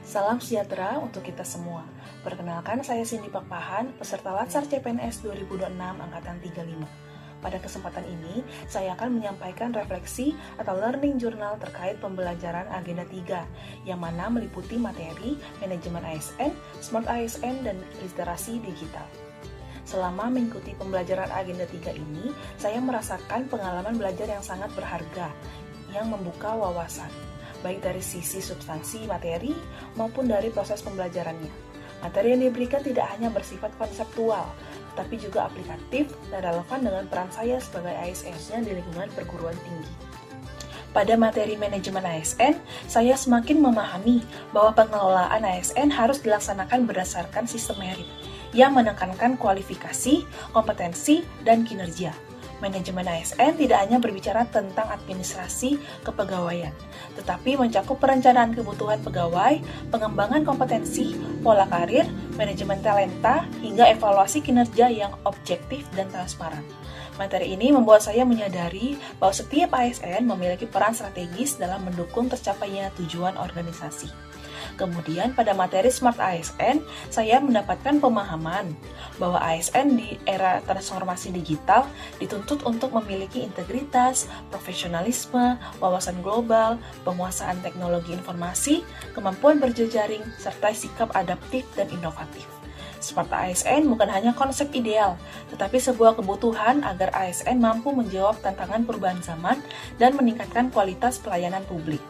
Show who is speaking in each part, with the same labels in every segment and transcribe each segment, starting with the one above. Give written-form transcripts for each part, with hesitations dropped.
Speaker 1: Salam sejahtera untuk kita semua. Perkenalkan, saya Cindy Pakpahan, peserta Latsar CPNS 2026 Angkatan 35. Pada kesempatan ini, saya akan menyampaikan refleksi atau learning journal terkait pembelajaran Agenda 3, yang mana meliputi materi manajemen ASN, smart ASN, dan literasi digital. Selama mengikuti pembelajaran Agenda 3 ini, saya merasakan pengalaman belajar yang sangat berharga, yang membuka wawasan, baik dari sisi substansi materi maupun dari proses pembelajarannya. Materi yang diberikan tidak hanya bersifat konseptual, tetapi juga aplikatif dan relevan dengan peran saya sebagai ASN di lingkungan perguruan tinggi. Pada materi manajemen ASN, saya semakin memahami bahwa pengelolaan ASN harus dilaksanakan berdasarkan sistem merit yang menekankan kualifikasi, kompetensi, dan kinerja. Manajemen ASN tidak hanya berbicara tentang administrasi kepegawaian, tetapi mencakup perencanaan kebutuhan pegawai, pengembangan kompetensi, pola karir, manajemen talenta, hingga evaluasi kinerja yang objektif dan transparan. Materi ini membuat saya menyadari bahwa setiap ASN memiliki peran strategis dalam mendukung tercapainya tujuan organisasi. Kemudian pada materi Smart ASN, saya mendapatkan pemahaman bahwa ASN di era transformasi digital dituntut untuk memiliki integritas, profesionalisme, wawasan global, penguasaan teknologi informasi, kemampuan berjejaring, serta sikap adaptif dan inovatif. Smart ASN bukan hanya konsep ideal, tetapi sebuah kebutuhan agar ASN mampu menjawab tantangan perubahan zaman dan meningkatkan kualitas pelayanan publik.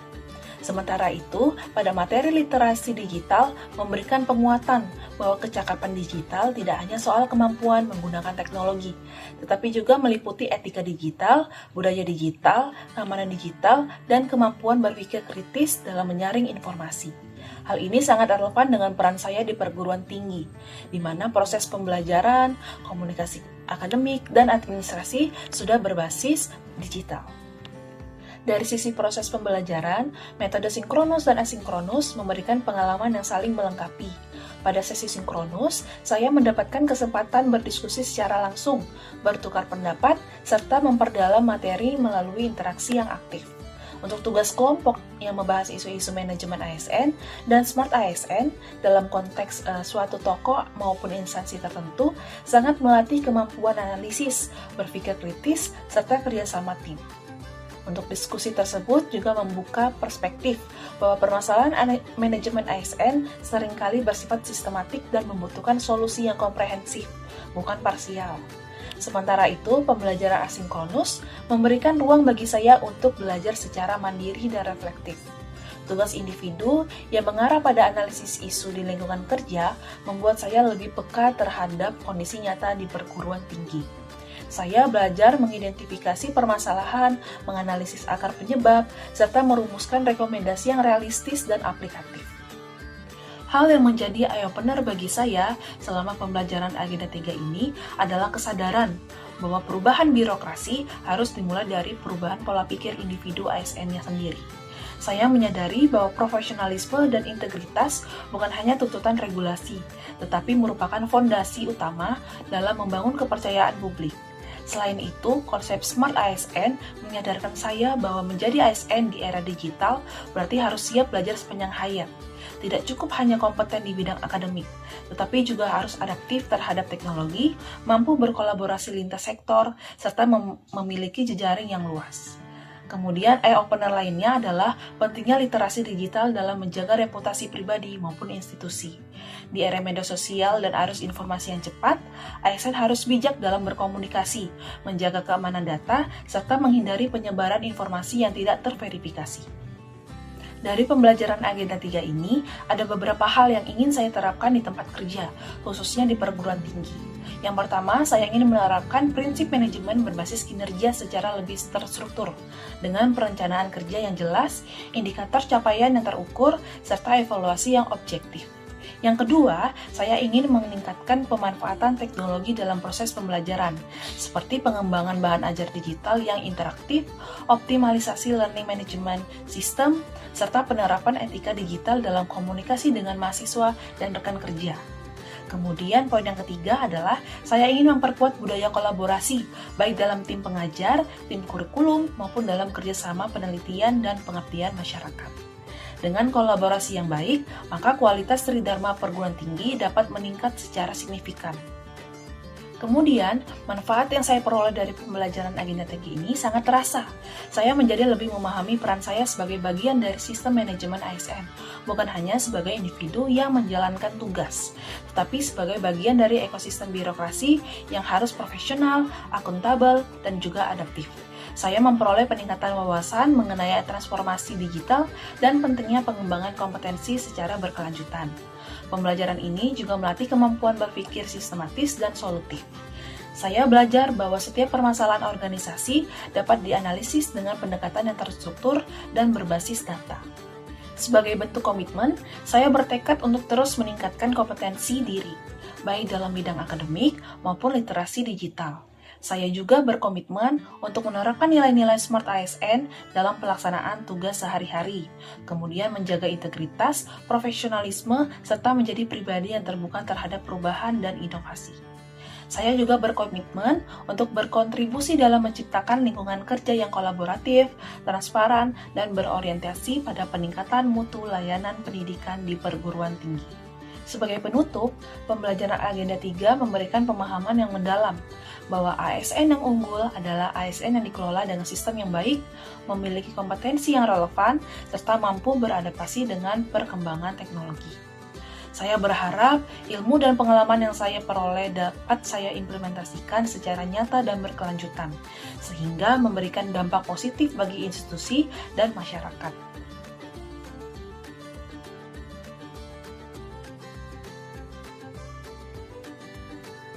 Speaker 1: Sementara itu, pada materi literasi digital memberikan penguatan bahwa kecakapan digital tidak hanya soal kemampuan menggunakan teknologi, tetapi juga meliputi etika digital, budaya digital, keamanan digital, dan kemampuan berpikir kritis dalam menyaring informasi. Hal ini sangat relevan dengan peran saya di perguruan tinggi, di mana proses pembelajaran, komunikasi akademik, dan administrasi sudah berbasis digital. Dari sisi proses pembelajaran, metode sinkronus dan asinkronus memberikan pengalaman yang saling melengkapi. Pada sesi sinkronus, saya mendapatkan kesempatan berdiskusi secara langsung, bertukar pendapat, serta memperdalam materi melalui interaksi yang aktif. Untuk tugas kelompok yang membahas isu-isu manajemen ASN dan Smart ASN dalam konteks suatu tokoh maupun instansi tertentu sangat melatih kemampuan analisis, berpikir kritis, serta kerjasama tim. Untuk diskusi tersebut juga membuka perspektif bahwa permasalahan manajemen ASN seringkali bersifat sistematik dan membutuhkan solusi yang komprehensif, bukan parsial. Sementara itu, pembelajaran asinkronus memberikan ruang bagi saya untuk belajar secara mandiri dan reflektif. Tugas individu yang mengarah pada analisis isu di lingkungan kerja membuat saya lebih peka terhadap kondisi nyata di perguruan tinggi. Saya belajar mengidentifikasi permasalahan, menganalisis akar penyebab, serta merumuskan rekomendasi yang realistis dan aplikatif. Hal yang menjadi eye-opener bagi saya selama pembelajaran Agenda 3 ini adalah kesadaran bahwa perubahan birokrasi harus dimulai dari perubahan pola pikir individu ASN-nya sendiri. Saya menyadari bahwa profesionalisme dan integritas bukan hanya tuntutan regulasi, tetapi merupakan fondasi utama dalam membangun kepercayaan publik. Selain itu, konsep Smart ASN menyadarkan saya bahwa menjadi ASN di era digital berarti harus siap belajar sepanjang hayat. Tidak cukup hanya kompeten di bidang akademik, tetapi juga harus adaptif terhadap teknologi, mampu berkolaborasi lintas sektor, serta memiliki jejaring yang luas. Kemudian, eye-opener lainnya adalah pentingnya literasi digital dalam menjaga reputasi pribadi maupun institusi. Di era media sosial dan arus informasi yang cepat, ASN harus bijak dalam berkomunikasi, menjaga keamanan data, serta menghindari penyebaran informasi yang tidak terverifikasi. Dari pembelajaran Agenda 3 ini, ada beberapa hal yang ingin saya terapkan di tempat kerja, khususnya di perguruan tinggi. Yang pertama, saya ingin menerapkan prinsip manajemen berbasis kinerja secara lebih terstruktur, dengan perencanaan kerja yang jelas, indikator capaian yang terukur, serta evaluasi yang objektif. Yang kedua, saya ingin meningkatkan pemanfaatan teknologi dalam proses pembelajaran, seperti pengembangan bahan ajar digital yang interaktif, optimalisasi learning management system, serta penerapan etika digital dalam komunikasi dengan mahasiswa dan rekan kerja. Kemudian poin yang ketiga adalah saya ingin memperkuat budaya kolaborasi, baik dalam tim pengajar, tim kurikulum, maupun dalam kerjasama penelitian dan pengabdian masyarakat. Dengan kolaborasi yang baik, maka kualitas Tridharma perguruan tinggi dapat meningkat secara signifikan. Kemudian, manfaat yang saya peroleh dari pembelajaran agenda tinggi ini sangat terasa. Saya menjadi lebih memahami peran saya sebagai bagian dari sistem manajemen ASN, bukan hanya sebagai individu yang menjalankan tugas, tetapi sebagai bagian dari ekosistem birokrasi yang harus profesional, akuntabel, dan juga adaptif. Saya memperoleh peningkatan wawasan mengenai transformasi digital dan pentingnya pengembangan kompetensi secara berkelanjutan. Pembelajaran ini juga melatih kemampuan berpikir sistematis dan solutif. Saya belajar bahwa setiap permasalahan organisasi dapat dianalisis dengan pendekatan yang terstruktur dan berbasis data. Sebagai bentuk komitmen, saya bertekad untuk terus meningkatkan kompetensi diri, baik dalam bidang akademik maupun literasi digital. Saya juga berkomitmen untuk menerapkan nilai-nilai Smart ASN dalam pelaksanaan tugas sehari-hari, kemudian menjaga integritas, profesionalisme, serta menjadi pribadi yang terbuka terhadap perubahan dan inovasi. Saya juga berkomitmen untuk berkontribusi dalam menciptakan lingkungan kerja yang kolaboratif, transparan, dan berorientasi pada peningkatan mutu layanan pendidikan di perguruan tinggi. Sebagai penutup, pembelajaran Agenda 3 memberikan pemahaman yang mendalam bahwa ASN yang unggul adalah ASN yang dikelola dengan sistem yang baik, memiliki kompetensi yang relevan, serta mampu beradaptasi dengan perkembangan teknologi. Saya berharap ilmu dan pengalaman yang saya peroleh dapat saya implementasikan secara nyata dan berkelanjutan, sehingga memberikan dampak positif bagi institusi dan masyarakat.